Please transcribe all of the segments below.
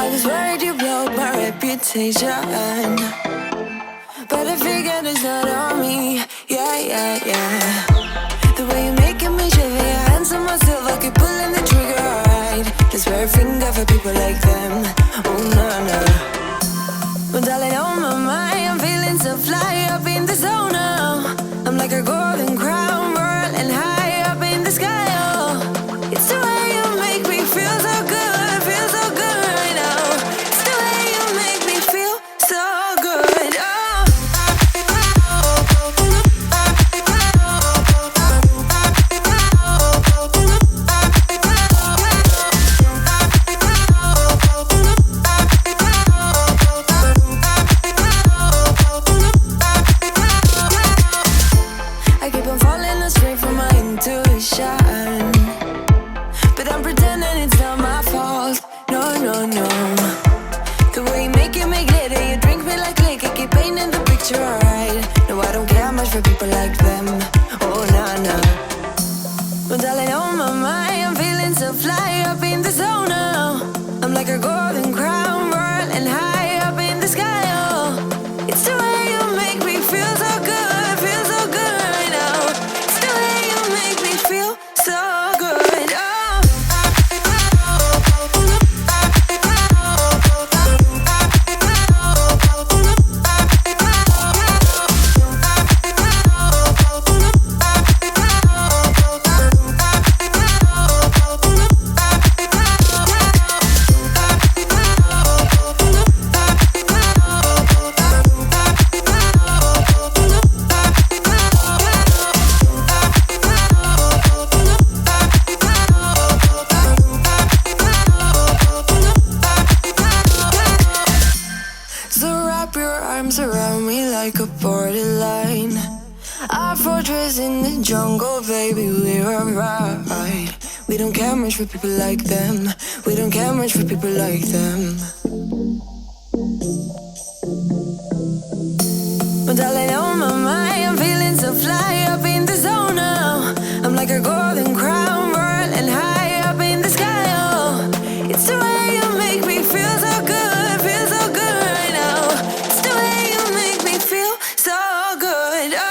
I was worried you broke my reputation, but I figured it's not on me. Yeah, yeah, yeah. The way you're making me shiver, your hands on myself, I keep pulling the trigger, alright. Just wear a finger for people like them. Oh, no, no. But darling, on my mind, I'm feeling so fly up in the zone now. I'm like a golden crown, whirling high up in the sky, oh. It's the way you make me feel so good, feel so good right now. It's the way you make me feel so good, oh. For people like them, oh nah nah. But darling, on my mind, I'm feeling so fly up in the zone now. I'm like a golden crown, whirling high up in the sky, oh. It's the way you make me feel so good, feel so good right now. It's the way you make me feel so good, oh. Around me like a borderline, our fortress in the jungle, baby, we're alright. We don't care much for people like them. We don't care much for people like them. But darling, on my mind, I'm feeling so fly up in the zone now. I'm like a golden crown, whirling high up in the sky, oh. It's the way you make me feel so good, feel so good right now. It's the way you make me feel so good, oh.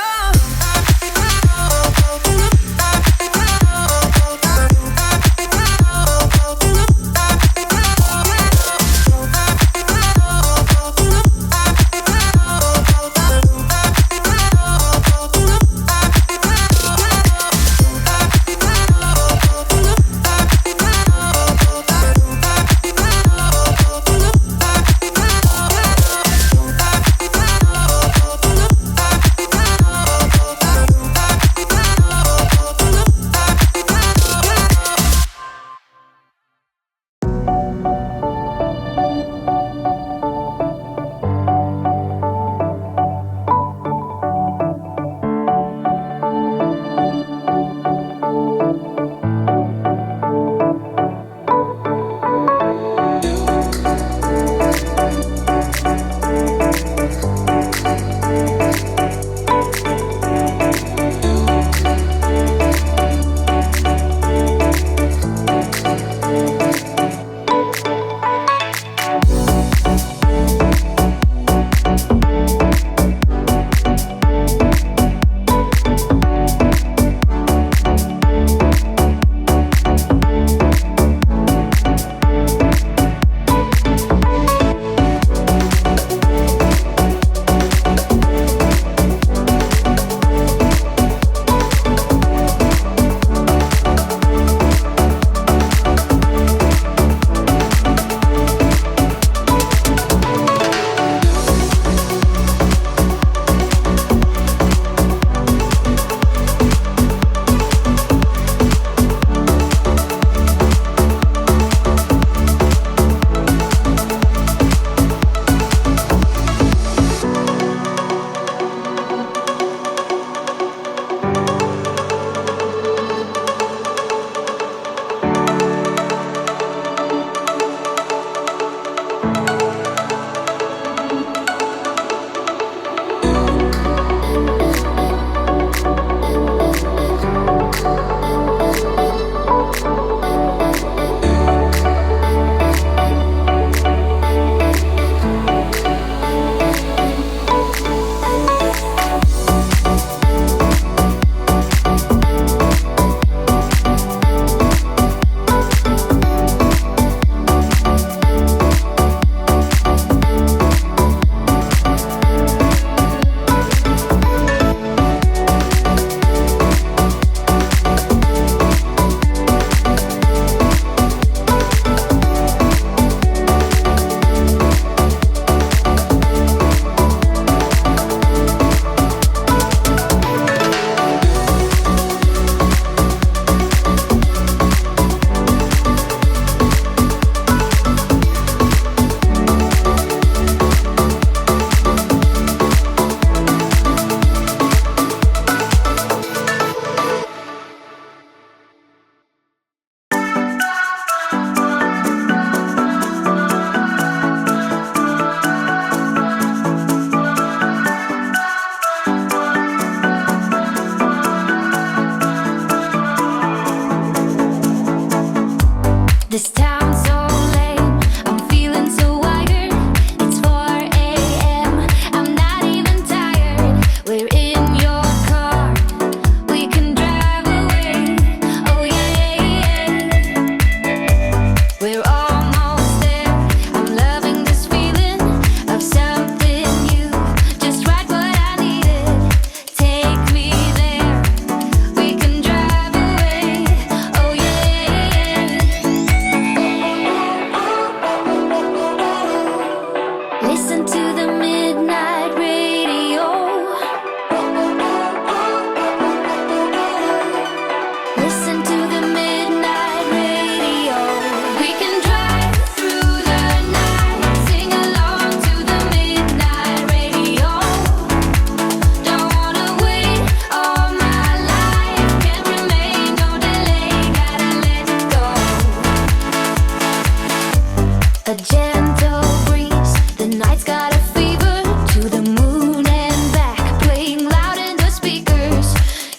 A gentle breeze, the night's got a fever. To the moon and back, playing loud in the speakers.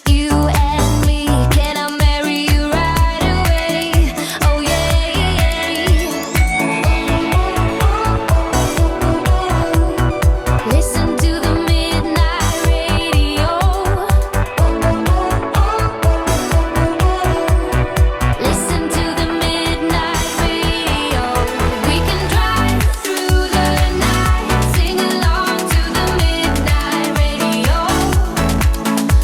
You and me, can I marry you right away? Oh yeah, listen to the midnight radio. Listen to the midnight radio. We can drive through the night, sing along to the midnight radio.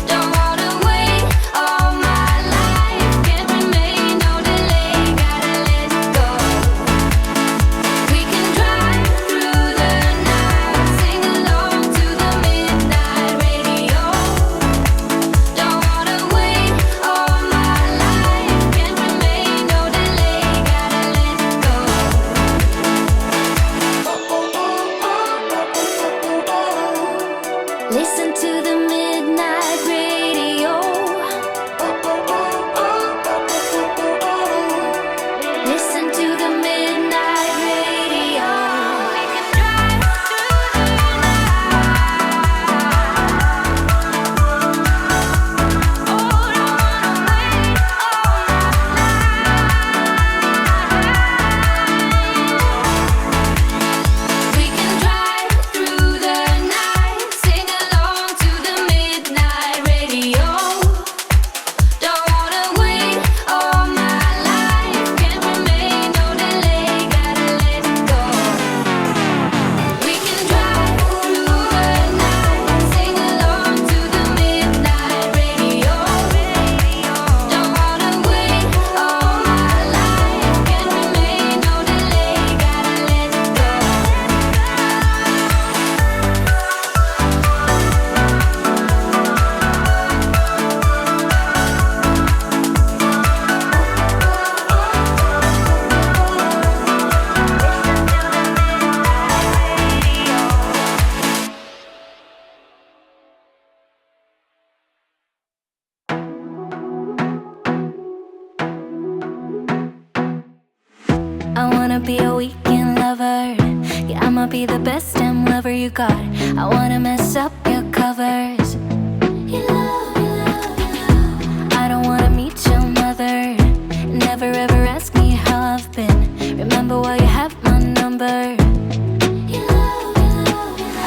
Don't wanna wait all my life, can't remain, no delay, gotta let go. We can drive through the night, sing along to the midnight radio. Don't wanna wait all my life, can't remain, no delay, gotta let go. Listen to the midnight radio. Listen to the midnight radio. We can drive through the night. Oh, don't wanna wait all my life. We can drive through the night, sing along to the midnight radio. Don't wanna wait all my life, can't remain, no delay, gotta let go. We can drive through the night, sing along to the midnight radio. Don't wanna wait all my life, can't remain, no delay, gotta let go. I wanna be a weekend lover. Yeah, I'ma be the best damn lover you got. I wanna mess up your covers. I don't wanna meet your mother. Never ever ask me how I've been. Remember why you have my number.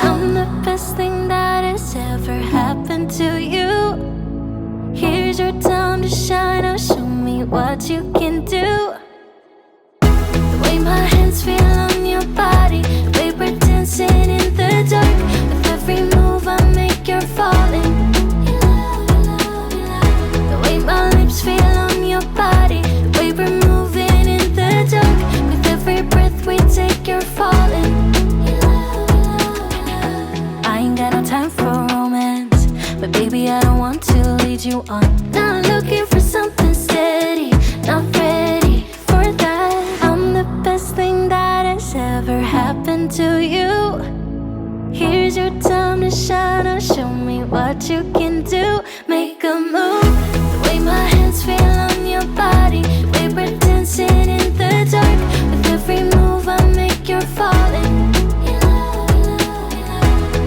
I'm the best thing that has ever happened to you. Here's your time to shine. Now show me what you can do. The way my hands feel on your body, the way we're dancing in the dark. With every move I make, you're falling. The way my lips feel on your body, the way we're moving in the dark. With every breath we take, you're falling. I ain't got no time for romance, but baby I don't want to lead you on. Not looking for something steady, not ready for that. I'm the best thing that has ever happened to you. Here's your time to shine. Now show me what you can do. Make a move. The way my hands feel on your body, the way we're dancing in the dark. With every move I make, you're falling.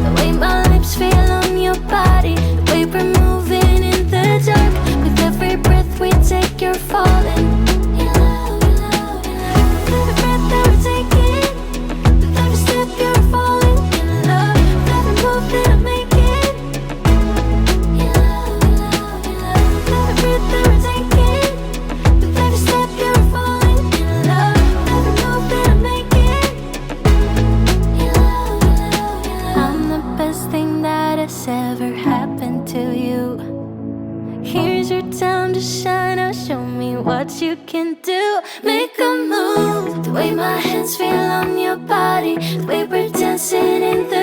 The way my lips feel on your body, the way we're moving in the dark. With every breath we take, you're falling. Every breath that we're taking, with every step you're falling in love. With every move that I'm making, every breath that we're taking, with every step you're falling in love. With every move that I'm making, I'm the best thing that has ever happened to you. Here's your time to shine. Now show me what you can do. Make a move. The way my hands feel on your body, the way we're dancing in the